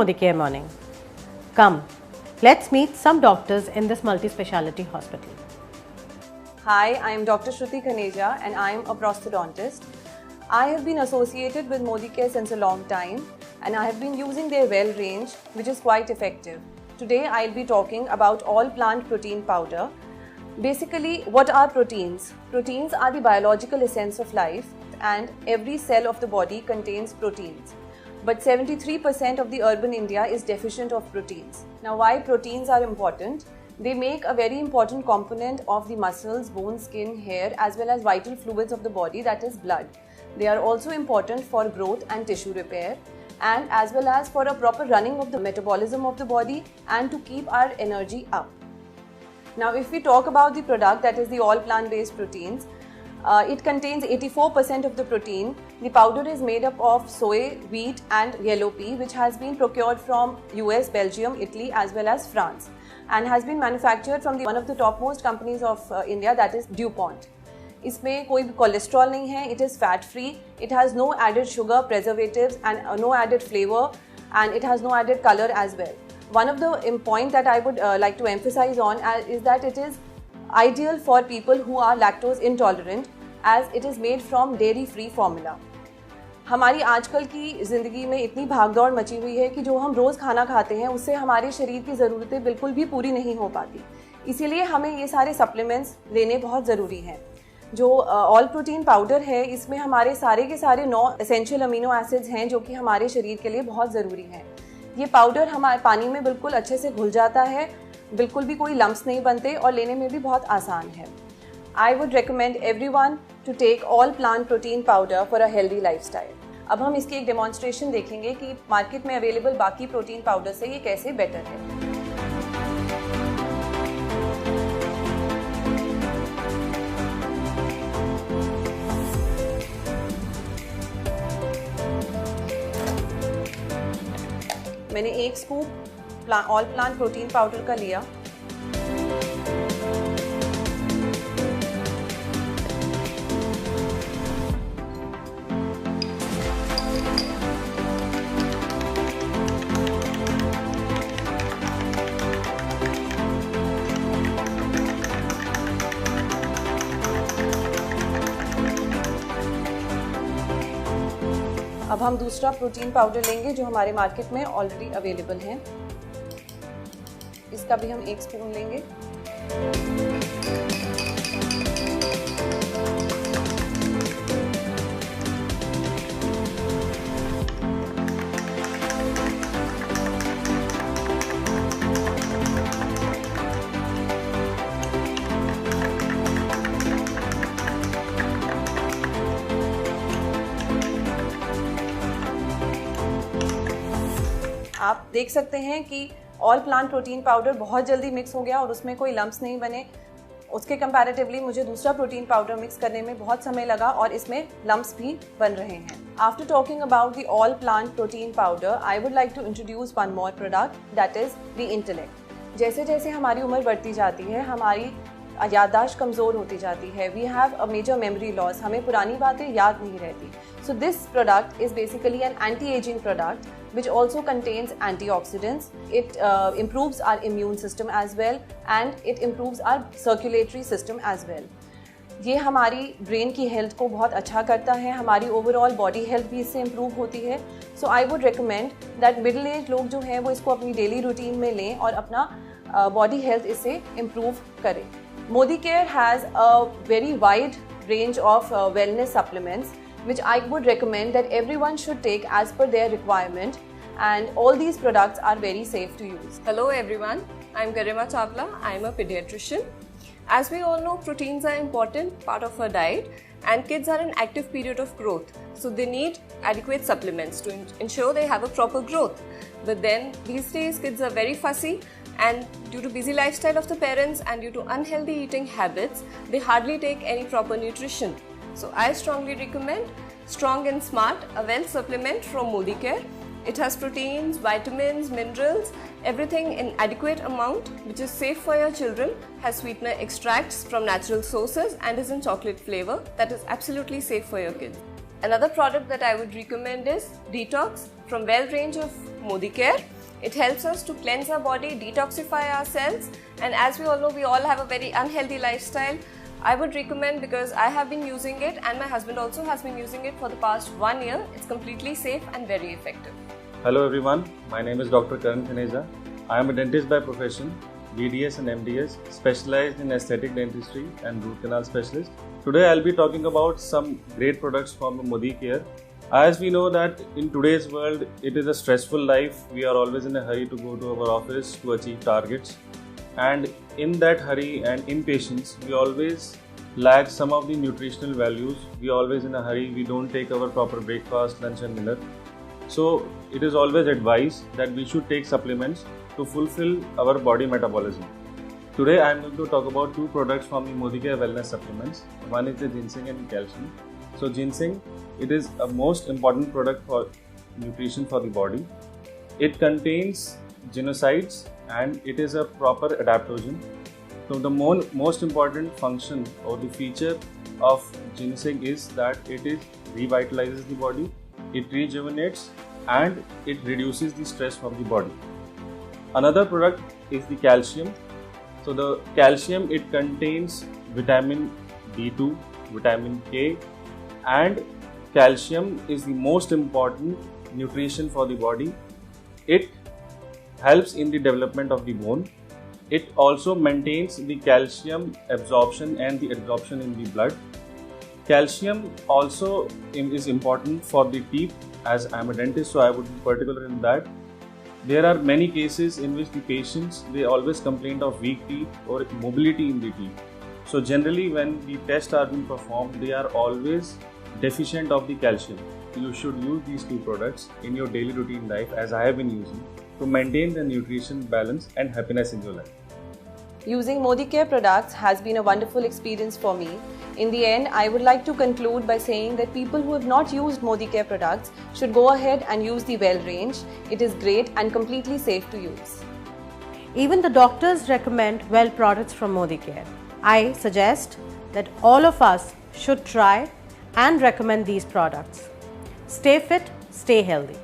Modicare Morning. Come, let's meet some doctors in this multi-speciality hospital. Hi, I am Dr. Shruti Khaneja and I am a prosthodontist. I have been associated with Modicare since a long time and I have been using their Well range, which is quite effective. Today I'll be talking about all plant protein powder. Basically, what are proteins? Proteins are the biological essence of life and every cell of the body contains proteins. But 73% of the urban India is deficient of proteins. Now, why proteins are important? They make a very important component of the muscles, bones, skin, hair, as well as vital fluids of the body, that is blood. They are also important for growth and tissue repair, and as well as for a proper running of the metabolism of the body and to keep our energy up. Now, if we talk about the product, that is the all plant-based proteins, it contains 84% of the protein. The powder is made up of soy, wheat and yellow pea, which has been procured from US, Belgium, Italy as well as France, and has been manufactured from one of the topmost companies of India, that is DuPont. इसमें कोई cholesterol नहीं है, it is fat free, it has no added sugar, preservatives and no added flavor, and it has no added color as well. One of the point that I would like to emphasize on is that it is ideal for people who are lactose intolerant as it is made from dairy free formula. हमारी आजकल की ज़िंदगी में इतनी भागदौड़ मची हुई है कि जो हम रोज़ खाना खाते हैं उससे हमारे शरीर की ज़रूरतें बिल्कुल भी पूरी नहीं हो पाती, इसीलिए हमें ये सारे सप्लीमेंट्स लेने बहुत ज़रूरी हैं. जो ऑल प्रोटीन पाउडर है इसमें हमारे सारे के सारे 9 एसेंशियल अमीनो एसिड्स हैं जो कि हमारे शरीर के लिए बहुत ज़रूरी हैं. ये पाउडर हमारे पानी में बिल्कुल अच्छे से घुल जाता है, बिल्कुल भी कोई लम्प्स नहीं बनते और लेने में भी बहुत आसान है. I would recommend everyone to take all plant protein powder for a healthy lifestyle. अब हम इसकी एक डेमोन्स्ट्रेशन देखेंगे कि मार्केट में अवेलेबल बाकी प्रोटीन पाउडर से ये कैसे बेटर है. मैंने 1 scoop all plant protein powder का लिया. अब हम दूसरा प्रोटीन पाउडर लेंगे जो हमारे मार्केट में ऑलरेडी अवेलेबल है. इसका भी हम 1 स्पून लेंगे. आप देख सकते हैं कि ऑल प्लांट प्रोटीन पाउडर बहुत जल्दी मिक्स हो गया और उसमें कोई लम्प्स नहीं बने. उसके कंपैरेटिवली मुझे दूसरा प्रोटीन पाउडर मिक्स करने में बहुत समय लगा और इसमें लम्प्स भी बन रहे हैं. After talking about the all plant protein powder, I would like to introduce one more product, that is the Intellect. जैसे जैसे हमारी उम्र बढ़ती जाती है हमारी याददाश्त कमज़ोर होती जाती है. We have a major memory loss, हमें पुरानी बातें याद नहीं रहती. So this product is basically an anti ageing product which also contains antioxidants. It improves our immune system as well and it improves our circulatory system as well. ये हमारी brain की health को बहुत अच्छा करता है, हमारी ओवरऑल बॉडी हेल्थ भी इससे इम्प्रूव होती है. So I would recommend that middle age लोग जो हैं वो इसको अपनी डेली रूटीन में लें और अपना बॉडी हेल्थ इससे इम्प्रूव करें. Modicare has a very wide range of wellness supplements which I would recommend that everyone should take as per their requirement, and all these products are very safe to use. Hello everyone, I am Garima Chawla. I am a pediatrician. As we all know, proteins are an important part of our diet and kids are in active period of growth. So they need adequate supplements to ensure they have a proper growth. But then these days kids are very fussy and due to busy lifestyle of the parents and due to unhealthy eating habits, they hardly take any proper nutrition. So I strongly recommend Strong and Smart, a well supplement from Modicare. It has proteins, vitamins, minerals, everything in adequate amount which is safe for your children, has sweetener extracts from natural sources and is in chocolate flavor that is absolutely safe for your kids. Another product that I would recommend is Detox from Well range of Modicare. It helps us to cleanse our body, detoxify our cells, and as we all know, we all have a very unhealthy lifestyle. I would recommend, because I have been using it and my husband also has been using it for the past 1 year. It's completely safe and very effective. Hello everyone, my name is Dr. Karan Khaneja. I am a dentist by profession, BDS and MDS, specialized in aesthetic dentistry and root canal specialist. Today I'll be talking about some great products from Modicare. As we know that in today's world, it is a stressful life. We are always in a hurry to go to our office to achieve targets. And in that hurry and impatience, we always lack some of the nutritional values. We are always in a hurry. We don't take our proper breakfast, lunch and dinner. So it is always advised that we should take supplements to fulfill our body metabolism. Today I am going to talk about two products from the Modicare Wellness Supplements. One is the ginseng and calcium. So ginseng, it is a most important product for nutrition for the body. It contains genocides and it is a proper adaptogen. So the most important function or the feature of ginseng is that it revitalizes the body, it rejuvenates and it reduces the stress from the body. Another product is the calcium. So the calcium, it contains vitamin B2, vitamin K, and calcium is the most important nutrition for the body. It helps in the development of the bone. It also maintains the calcium absorption and the absorption in the blood. Calcium also is important for the teeth. As I am a dentist, so I would be particular in that. There are many cases in which the patients, they always complain of weak teeth or mobility in the teeth. So generally when the tests are being performed, they are always deficient of the calcium. You should use these two products in your daily routine life, as I have been using, to maintain the nutrition balance and happiness in your life. Using Modicare products has been a wonderful experience for me. In the end, I would like to conclude by saying that people who have not used Modicare products should go ahead and use the Well range. It is great and completely safe to use. Even the doctors recommend Well products from Modicare. I suggest that all of us should try and recommend these products. Stay fit, stay healthy.